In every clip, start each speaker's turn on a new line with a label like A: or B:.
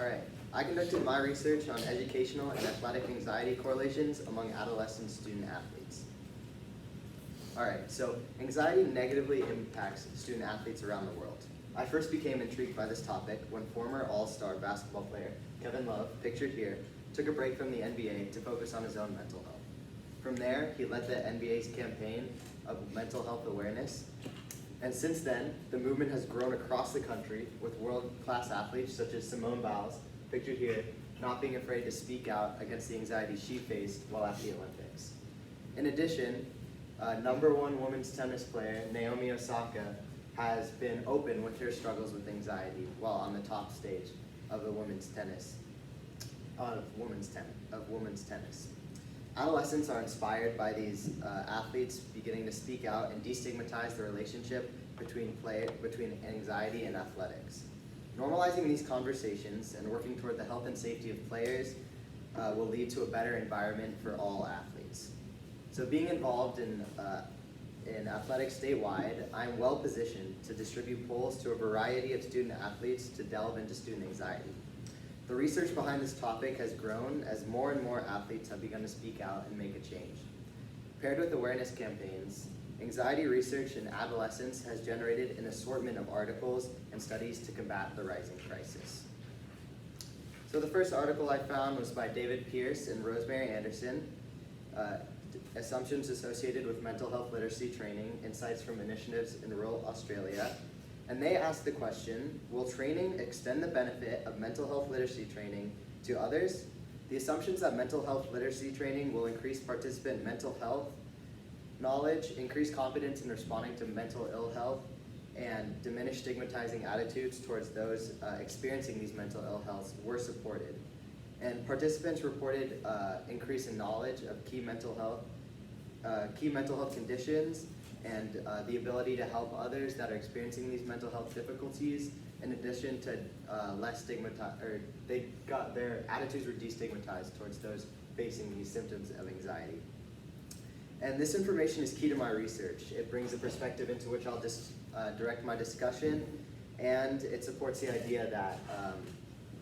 A: All right. I conducted my research on educational and athletic anxiety correlations among adolescent student athletes. All right, so anxiety negatively impacts student athletes around the world. I first became intrigued by this topic when former all-star basketball player Kevin Love, pictured here, took a break from the NBA to focus on his own mental health. From there, he led the NBA's campaign of mental health awareness. And since then, the movement has grown across the country with world-class athletes such as Simone Biles, pictured here, not being afraid to speak out against the anxiety she faced while at the Olympics. In addition, #1 women's tennis player Naomi Osaka has been open with her struggles with anxiety while on the top stage of the women's tennis. Adolescents are inspired by these athletes beginning to speak out and destigmatize the relationship between anxiety and athletics. Normalizing these conversations and working toward the health and safety of players will lead to a better environment for all athletes. So being involved in athletics statewide, I'm well positioned to distribute polls to a variety of student athletes to delve into student anxiety. The research behind this topic has grown as more and more athletes have begun to speak out and make a change. Paired with awareness campaigns, anxiety research in adolescents has generated an assortment of articles and studies to combat the rising crisis. So the first article I found was by David Pierce and Rosemary Anderson, Assumptions Associated with Mental Health Literacy Training, Insights from Initiatives in Rural Australia. And they asked the question, will training extend the benefit of mental health literacy training to others? The assumptions that mental health literacy training will increase participant mental health knowledge, increase confidence in responding to mental ill health, and diminish stigmatizing attitudes towards those experiencing these mental ill healths were supported. And participants reported increase in knowledge of key mental health conditions and the ability to help others that are experiencing these mental health difficulties, in addition to less stigmatized, or their attitudes were destigmatized towards those facing these symptoms of anxiety. And this information is key to my research. It brings a perspective into which I'll direct my discussion, and it supports the idea that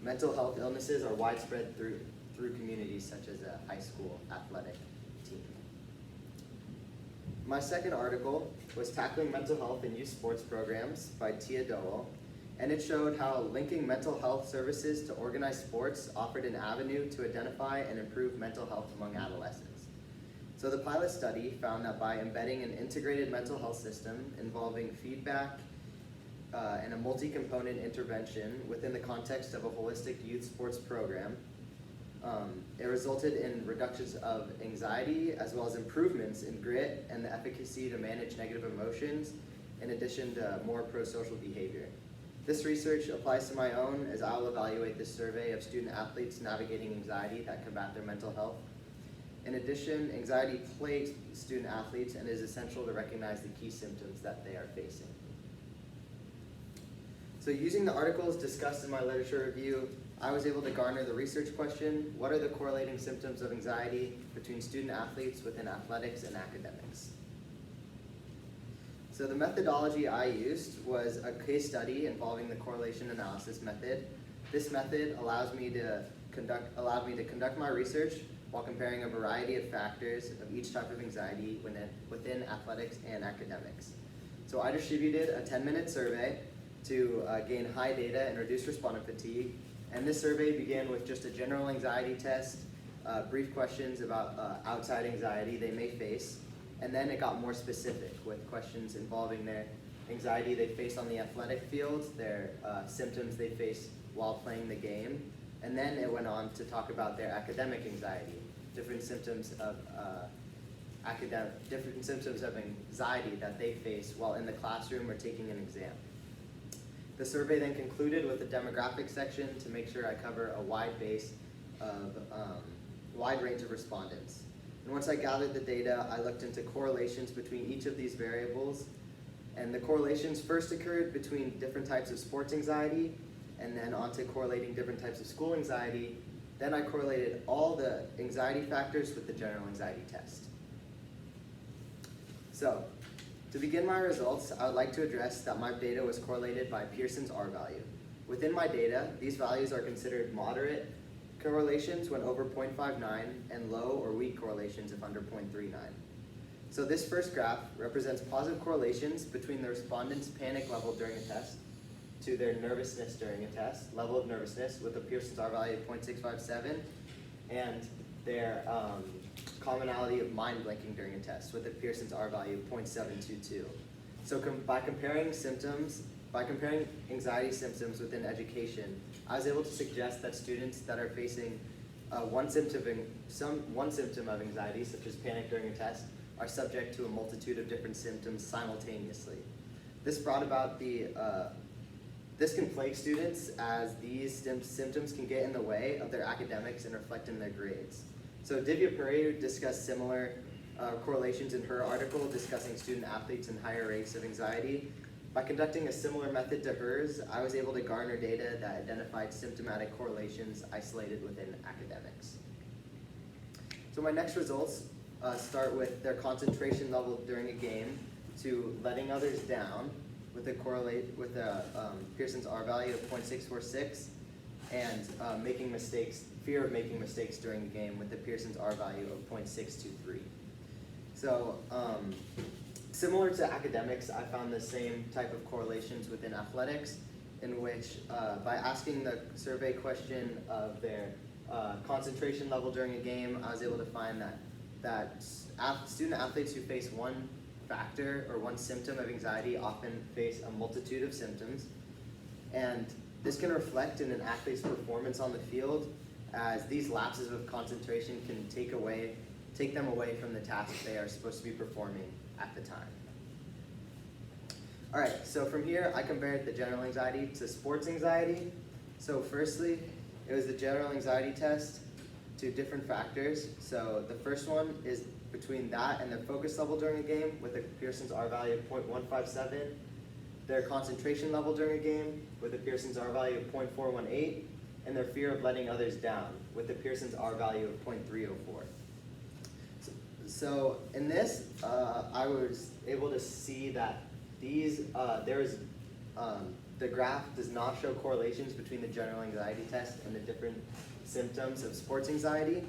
A: mental health illnesses are widespread through communities such as a high school athletic team. My second article was Tackling Mental Health in Youth Sports Programs by Tia Dowell, and it showed how linking mental health services to organized sports offered an avenue to identify and improve mental health among adolescents. So the pilot study found that by embedding an integrated mental health system involving feedback and a multi-component intervention within the context of a holistic youth sports program, it resulted in reductions of anxiety as well as improvements in grit and the efficacy to manage negative emotions, in addition to more pro-social behavior. This research applies to my own as I'll evaluate this survey of student athletes navigating anxiety that combat their mental health. In addition, anxiety plagues student athletes and is essential to recognize the key symptoms that they are facing. So using the articles discussed in my literature review, I was able to garner the research question, what are the correlating symptoms of anxiety between student athletes within athletics and academics? So the methodology I used was a case study involving the correlation analysis method. This method allowed me to conduct my research while comparing a variety of factors of each type of anxiety within athletics and academics. So I distributed a 10-minute survey to gain high data and reduce respondent fatigue. And this survey began with just a general anxiety test, brief questions about outside anxiety they may face, and then it got more specific with questions involving their anxiety they face on the athletic field, their symptoms they face while playing the game, and then it went on to talk about their academic anxiety, different symptoms of anxiety that they face while in the classroom or taking an exam. The survey then concluded with a demographic section to make sure I cover a wide range of respondents. And once I gathered the data, I looked into correlations between each of these variables. And the correlations first occurred between different types of sports anxiety, and then onto correlating different types of school anxiety. Then I correlated all the anxiety factors with the general anxiety test. So, to begin my results, I would like to address that my data was correlated by Pearson's R value. Within my data, these values are considered moderate correlations when over 0.59 and low or weak correlations if under 0.39. So this first graph represents positive correlations between the respondent's panic level during a test to their nervousness during a test, level of nervousness with a Pearson's R value of 0.657, and their commonality of mind blanking during a test with a Pearson's R value of 0.722. So by comparing anxiety symptoms within education, I was able to suggest that students that are facing one symptom of anxiety, such as panic during a test, are subject to a multitude of different symptoms simultaneously. This brought about this can plague students as these symptoms can get in the way of their academics and reflect in their grades. So Divya Puri discussed similar correlations in her article discussing student athletes and higher rates of anxiety. By conducting a similar method to hers, I was able to garner data that identified symptomatic correlations isolated within academics. So my next results start with their concentration level during a game to letting others down with a Pearson's R value of 0.646 and fear of making mistakes during the game with the Pearson's R value of 0.623. So similar to academics, I found the same type of correlations within athletics, in which by asking the survey question of their concentration level during a game, I was able to find that student athletes who face one factor or one symptom of anxiety often face a multitude of symptoms, and this can reflect in an athlete's performance on the field, as these lapses of concentration can take them away from the task they are supposed to be performing at the time. All right, so from here I compared the general anxiety to sports anxiety. So firstly, it was the general anxiety test to different factors. So the first one is between that and their focus level during a game with a Pearson's R value of 0.157, their concentration level during a game with a Pearson's R value of 0.418, and their fear of letting others down with a Pearson's R value of 0.304. So in this, I was able to see that the graph does not show correlations between the general anxiety test and the different symptoms of sports anxiety.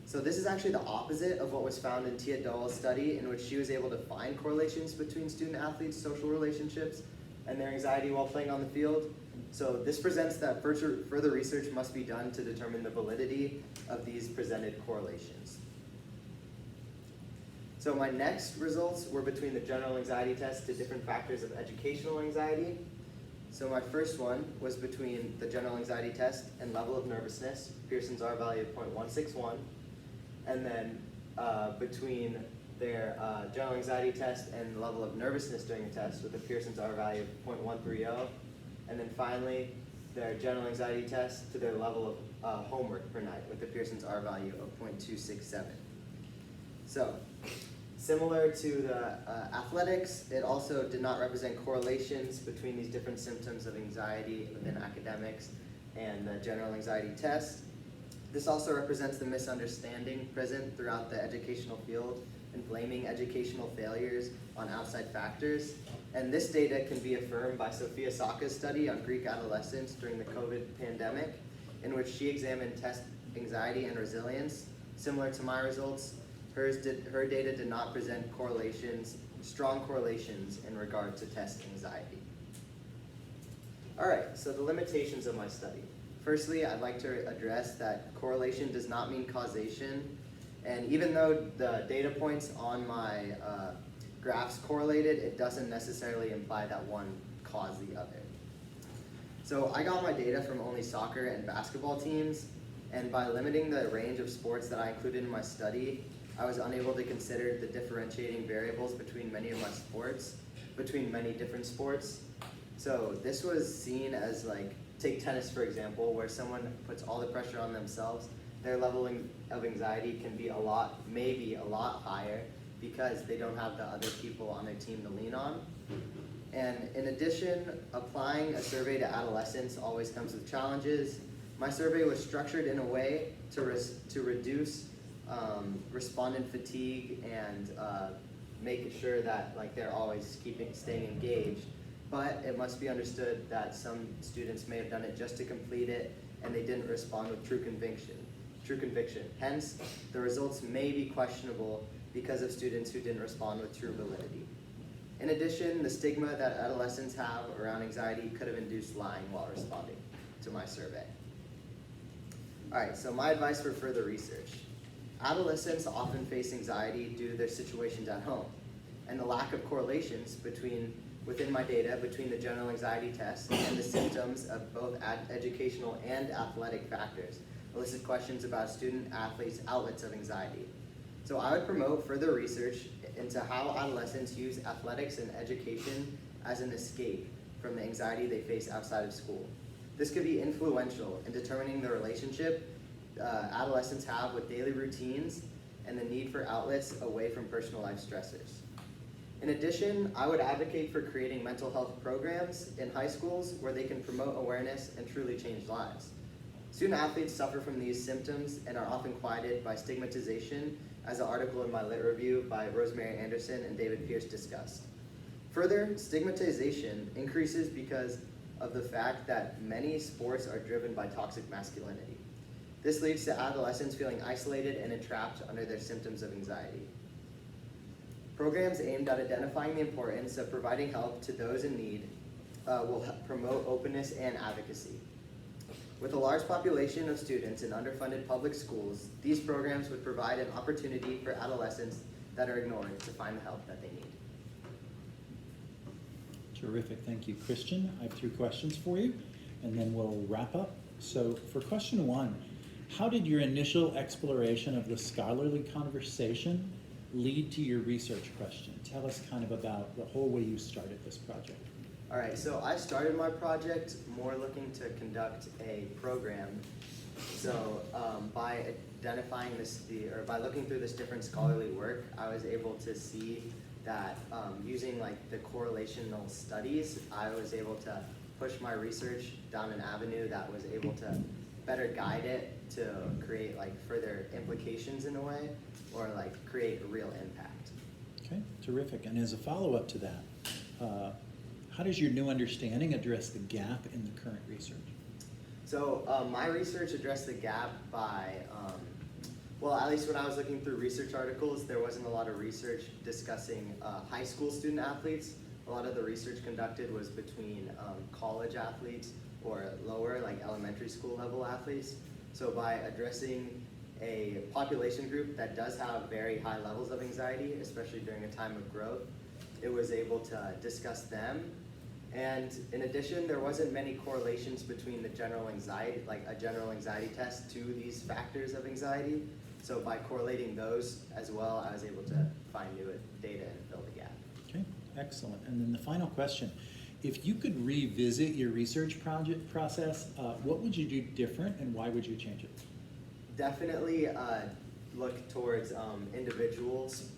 A: So this is actually the opposite of what was found in Tia Dowell's study, in which she was able to find correlations between student athletes' social relationships and their anxiety while playing on the field. So this presents that further research must be done to determine the validity of these presented correlations. So my next results were between the general anxiety test to different factors of educational anxiety. So my first one was between the general anxiety test and level of nervousness, Pearson's R value of 0.161, and then between their general anxiety test and level of nervousness during the test with a Pearson's R value of 0.130, and then finally their general anxiety test to their level of homework per night with a Pearson's R value of 0.267. So similar to the athletics, it also did not represent correlations between these different symptoms of anxiety within academics and the general anxiety test. This also represents the misunderstanding present throughout the educational field and blaming educational failures on outside factors. And this data can be affirmed by Sophia Saka's study on Greek adolescents during the COVID pandemic, in which she examined test anxiety and resilience. Similar to my results, her data did not present strong correlations in regard to test anxiety. All right, so the limitations of my study. Firstly, I'd like to address that correlation does not mean causation. And even though the data points on my graphs correlated, it doesn't necessarily imply that one caused the other. So I got my data from only soccer and basketball teams, and by limiting the range of sports that I included in my study, I was unable to consider the differentiating variables between many different sports. So this was seen as, like, take tennis for example, where someone puts all the pressure on themselves, their level of anxiety can be maybe a lot higher because they don't have the other people on their team to lean on. And in addition, applying a survey to adolescents always comes with challenges. My survey was structured in a way to reduce respondent fatigue and make sure that they're always staying engaged. but it must be understood that some students may have done it just to complete it and they didn't respond with true conviction. Hence, the results may be questionable because of students who didn't respond with true validity. In addition, the stigma that adolescents have around anxiety could have induced lying while responding to my survey. All right, so my advice for further research. Adolescents often face anxiety due to their situations at home and the lack of correlations within my data between the general anxiety test and the symptoms of both educational and athletic factors elicit questions about student athletes' outlets of anxiety. So I would promote further research into how adolescents use athletics and education as an escape from the anxiety they face outside of school. This could be influential in determining the relationship adolescents have with daily routines and the need for outlets away from personal life stressors. In addition, I would advocate for creating mental health programs in high schools where they can promote awareness and truly change lives. Student athletes suffer from these symptoms and are often quieted by stigmatization, as an article in my lit review by Rosemary Anderson and David Pierce discussed. Further, stigmatization increases because of the fact that many sports are driven by toxic masculinity. This leads to adolescents feeling isolated and entrapped under their symptoms of anxiety. Programs aimed at identifying the importance of providing help to those in need will promote openness and advocacy. With a large population of students in underfunded public schools, these programs would provide an opportunity for adolescents that are ignored to find the help that they need.
B: Terrific, thank you. Christian, I have 3 questions for you, and then we'll wrap up. So for question 1, how did your initial exploration of the scholarly conversation lead to your research question? Tell us kind of about the whole way you started this project.
A: All right, so I started my project more looking to conduct a program. So by identifying by looking through this different scholarly work, I was able to see that using like the correlational studies, I was able to push my research down an avenue that was able to better guide it to create like further implications in a way, or like create a real impact.
B: Okay, terrific. And as a follow-up to that, how does your new understanding address the gap in the current research?
A: So my research addressed the gap by, well, at least when I was looking through research articles, there wasn't a lot of research discussing high school student athletes. A lot of the research conducted was between college athletes or lower, like elementary school level athletes. So by addressing a population group that does have very high levels of anxiety, especially during a time of growth, it was able to discuss them. And in addition, there wasn't many correlations between the general anxiety, like a general anxiety test, to these factors of anxiety. So by correlating those as well, I was able to find new data and fill the gap.
B: Okay, excellent. And then the final question, if you could revisit your research project process, what would you do different and why would you change it?
A: Definitely look towards individuals,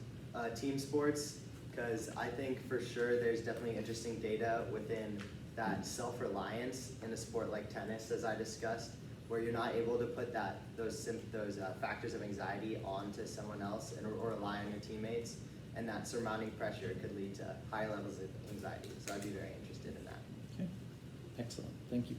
A: team sports, because I think for sure there's definitely interesting data within that self-reliance in a sport like tennis, as I discussed, where you're not able to put those factors of anxiety onto someone else or rely on your teammates, and that surmounting pressure could lead to higher levels of anxiety. So I'd be very interested in that.
B: Okay, excellent. Thank you.